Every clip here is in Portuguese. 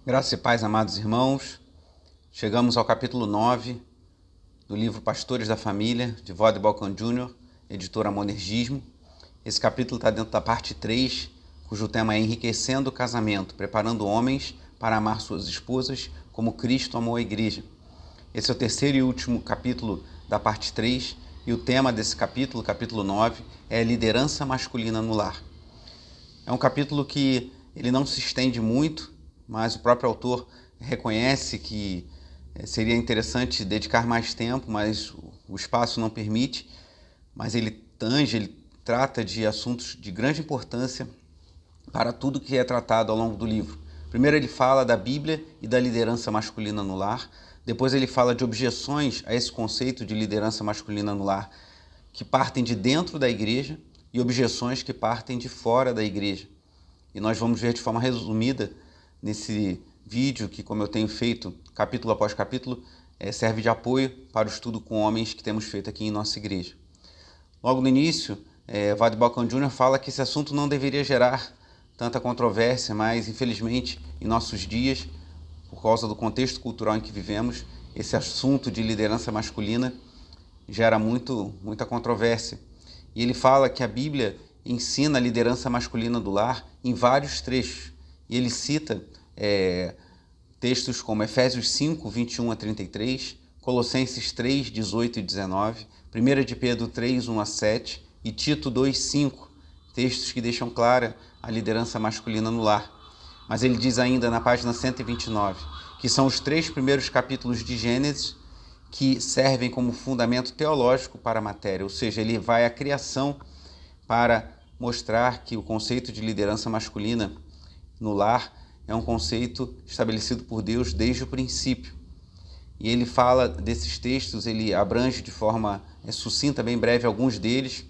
Graça e paz, amados irmãos. Chegamos ao capítulo 9 do livro Pastores da Família, de Voddie Baucham Jr., editora Monergismo. Esse capítulo está dentro da parte 3, cujo tema é Enriquecendo o Casamento, preparando homens para amar suas esposas como Cristo amou a igreja. Esse é o terceiro e último capítulo da parte 3, e o tema desse capítulo, capítulo 9, é liderança masculina no lar. É um capítulo que ele não se estende muito, mas o próprio autor reconhece que seria interessante dedicar mais tempo, mas o espaço não permite. Mas ele trata de assuntos de grande importância para tudo que é tratado ao longo do livro. Primeiro ele fala da Bíblia e da liderança masculina no lar. Depois ele fala de objeções a esse conceito de liderança masculina no lar que partem de dentro da igreja e objeções que partem de fora da igreja. E nós vamos ver de forma resumida nesse vídeo que, como eu tenho feito capítulo após capítulo, serve de apoio para o estudo com homens que temos feito aqui em nossa igreja. Logo no início, Voddie Baucham Jr. fala que esse assunto não deveria gerar tanta controvérsia, mas infelizmente em nossos dias, por causa do contexto cultural em que vivemos, esse assunto de liderança masculina gera muita controvérsia. E ele fala que a Bíblia ensina a liderança masculina do lar em vários trechos. E ele cita textos como Efésios 5, 21 a 33, Colossenses 3, 18 e 19, 1 de Pedro 3, 1 a 7 e Tito 2, 5, textos que deixam clara a liderança masculina no lar. Mas ele diz ainda na página 129, que são os 3 primeiros capítulos de Gênesis que servem como fundamento teológico para a matéria, ou seja, ele vai à criação para mostrar que o conceito de liderança masculina no lar é um conceito estabelecido por Deus desde o princípio. E ele fala desses textos, ele abrange de forma sucinta, bem breve, alguns deles,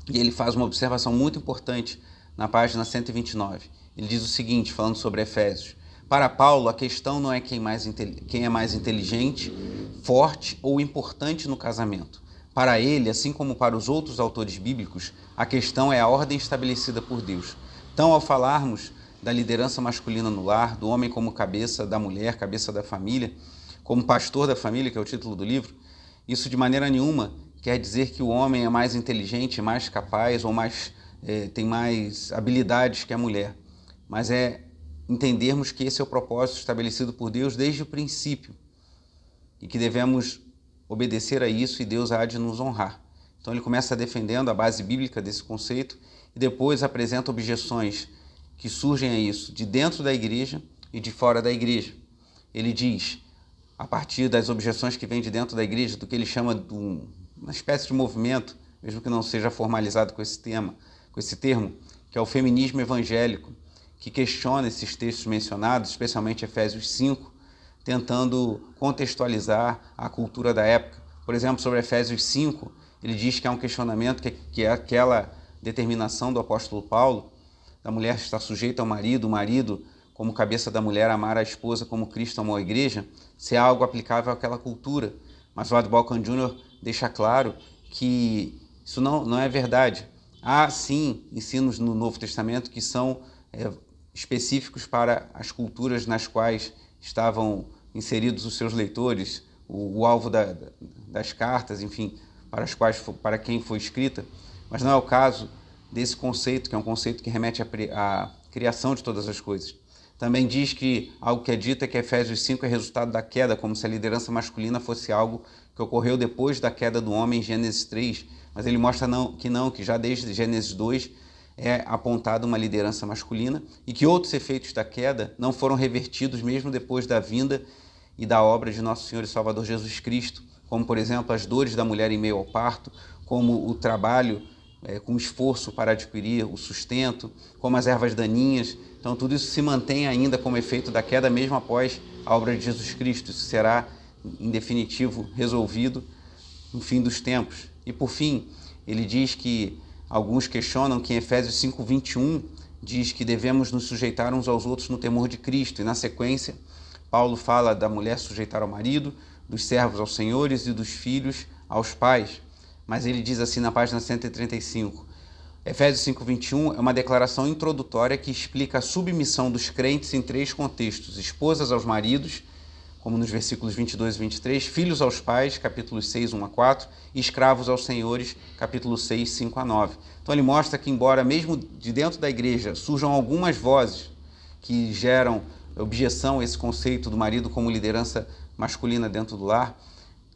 e ele faz uma observação muito importante na página 129. Ele diz o seguinte, falando sobre Efésios: para Paulo, a questão não é quem é mais inteligente, forte ou importante no casamento. Para ele, assim como para os outros autores bíblicos, a questão é a ordem estabelecida por Deus. Então, ao falarmos da liderança masculina no lar, do homem como cabeça da mulher, cabeça da família, como pastor da família, que é o título do livro, isso de maneira nenhuma quer dizer que o homem é mais inteligente, mais capaz ou tem mais habilidades que a mulher. Mas é entendermos que esse é o propósito estabelecido por Deus desde o princípio e que devemos obedecer a isso e Deus há de nos honrar. Então ele começa defendendo a base bíblica desse conceito e depois apresenta objeções que surgem a isso de dentro da igreja e de fora da igreja. Ele diz, a partir das objeções que vêm de dentro da igreja, do que ele chama de uma espécie de movimento, mesmo que não seja formalizado com esse termo, que é o feminismo evangélico, que questiona esses textos mencionados, especialmente Efésios 5, tentando contextualizar a cultura da época. Por exemplo, sobre Efésios 5, ele diz que há um questionamento que é aquela determinação do apóstolo Paulo, da mulher estar sujeita ao marido, o marido, como cabeça da mulher, amar a esposa como Cristo amou a igreja, se é algo aplicável àquela cultura. Mas Voddie Baucham Jr. deixa claro que isso não é verdade. Há, sim, ensinos no Novo Testamento que são específicos para as culturas nas quais estavam inseridos os seus leitores, o alvo das cartas, enfim, para quem foi escrita, mas não é o caso desse conceito, que é um conceito que remete à criação de todas as coisas. Também diz que algo que é dito é que Efésios 5 é resultado da queda, como se a liderança masculina fosse algo que ocorreu depois da queda do homem em Gênesis 3, mas ele mostra que já desde Gênesis 2 é apontada uma liderança masculina e que outros efeitos da queda não foram revertidos mesmo depois da vinda e da obra de nosso Senhor e Salvador Jesus Cristo, como, por exemplo, as dores da mulher em meio ao parto, como o trabalho com esforço para adquirir o sustento, como as ervas daninhas. Então, tudo isso se mantém ainda como efeito da queda, mesmo após a obra de Jesus Cristo. Isso será, em definitivo, resolvido no fim dos tempos. E, por fim, ele diz que alguns questionam que em Efésios 5, 21, diz que devemos nos sujeitar uns aos outros no temor de Cristo. E, na sequência, Paulo fala da mulher sujeitar ao marido, dos servos aos senhores e dos filhos aos pais. Mas ele diz assim na página 135, Efésios 5:21 é uma declaração introdutória que explica a submissão dos crentes em 3 contextos: esposas aos maridos, como nos versículos 22 e 23, filhos aos pais, capítulos 6, 1-4, e escravos aos senhores, capítulo 6, 5-9. Então ele mostra que, embora mesmo de dentro da igreja surjam algumas vozes que geram objeção a esse conceito do marido como liderança masculina dentro do lar,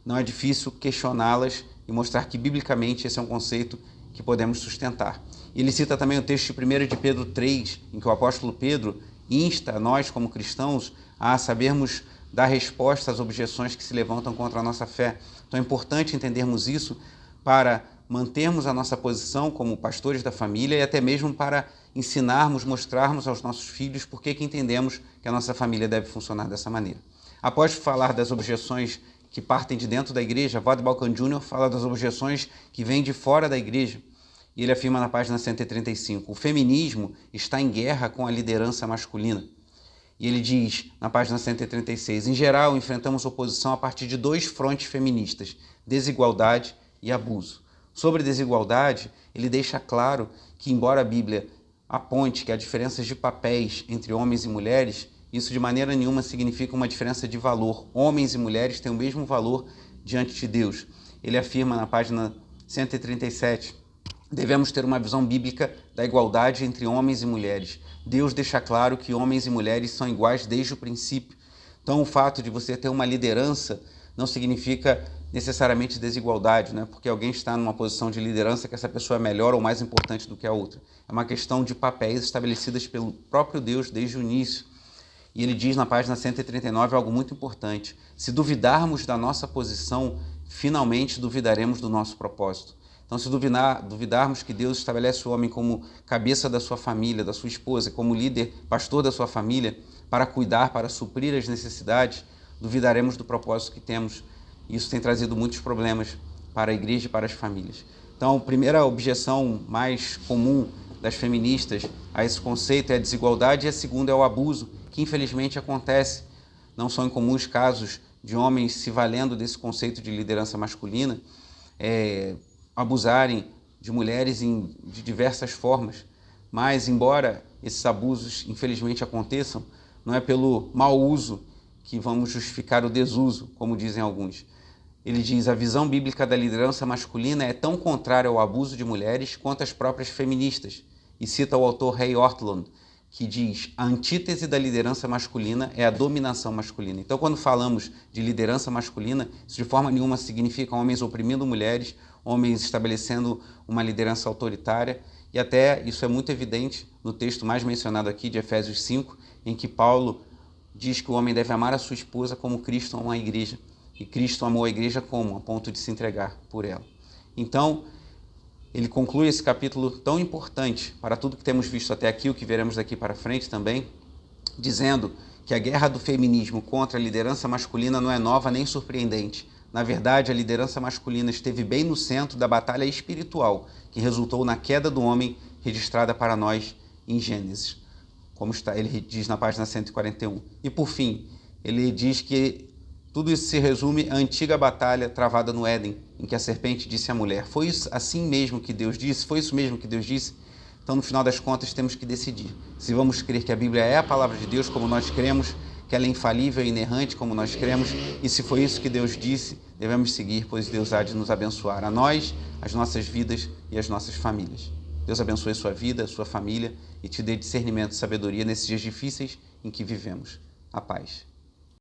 não é difícil questioná-las e mostrar que, biblicamente, esse é um conceito que podemos sustentar. Ele cita também o texto de 1 de Pedro 3, em que o apóstolo Pedro insta a nós, como cristãos, a sabermos dar resposta às objeções que se levantam contra a nossa fé. Então é importante entendermos isso para mantermos a nossa posição como pastores da família e até mesmo para ensinarmos, mostrarmos aos nossos filhos por que entendemos que a nossa família deve funcionar dessa maneira. Após falar das objeções que partem de dentro da igreja, Voddie Baucham Jr. fala das objeções que vêm de fora da igreja. E ele afirma na página 135, o feminismo está em guerra com a liderança masculina. E ele diz, na página 136, em geral, enfrentamos oposição a partir de 2 frontes feministas, desigualdade e abuso. Sobre desigualdade, ele deixa claro que, embora a Bíblia aponte que há diferenças de papéis entre homens e mulheres, isso de maneira nenhuma significa uma diferença de valor. Homens e mulheres têm o mesmo valor diante de Deus. Ele afirma na página 137, devemos ter uma visão bíblica da igualdade entre homens e mulheres. Deus deixa claro que homens e mulheres são iguais desde o princípio. Então, o fato de você ter uma liderança não significa necessariamente desigualdade, né? Porque alguém está numa posição de liderança que essa pessoa é melhor ou mais importante do que a outra. É uma questão de papéis estabelecidas pelo próprio Deus desde o início. E ele diz na página 139 algo muito importante. Se duvidarmos da nossa posição, finalmente duvidaremos do nosso propósito. Então, se duvidarmos que Deus estabelece o homem como cabeça da sua família, da sua esposa, como líder, pastor da sua família, para cuidar, para suprir as necessidades, duvidaremos do propósito que temos. Isso tem trazido muitos problemas para a igreja e para as famílias. Então, a primeira objeção mais comum das feministas a esse conceito é a desigualdade e a segunda é o abuso, que infelizmente acontece. Não são incomuns casos de homens se valendo desse conceito de liderança masculina, abusarem de mulheres de diversas formas. Mas, embora esses abusos infelizmente aconteçam, não é pelo mau uso que vamos justificar o desuso, como dizem alguns. Ele diz, a visão bíblica da liderança masculina é tão contrária ao abuso de mulheres quanto as próprias feministas. E cita o autor Ray Ortlund, que diz, a antítese da liderança masculina é a dominação masculina. Então, quando falamos de liderança masculina, isso de forma nenhuma significa homens oprimindo mulheres, homens estabelecendo uma liderança autoritária, e até isso é muito evidente no texto mais mencionado aqui, de Efésios 5, em que Paulo diz que o homem deve amar a sua esposa como Cristo ama a igreja, e Cristo amou a igreja como? A ponto de se entregar por ela. Então, ele conclui esse capítulo tão importante para tudo que temos visto até aqui, o que veremos daqui para frente também, dizendo que a guerra do feminismo contra a liderança masculina não é nova nem surpreendente. Na verdade, a liderança masculina esteve bem no centro da batalha espiritual, que resultou na queda do homem registrada para nós em Gênesis, como ele diz na página 141. E por fim, ele diz que tudo isso se resume à antiga batalha travada no Éden, em que a serpente disse à mulher, foi isso assim mesmo que Deus disse? Foi isso mesmo que Deus disse? Então, no final das contas, temos que decidir se vamos crer que a Bíblia é a palavra de Deus, como nós cremos, que ela é infalível e inerrante, como nós cremos, e se foi isso que Deus disse, devemos seguir, pois Deus há de nos abençoar, a nós, as nossas vidas e as nossas famílias. Deus abençoe sua vida, sua família, e te dê discernimento e sabedoria nesses dias difíceis em que vivemos. A paz.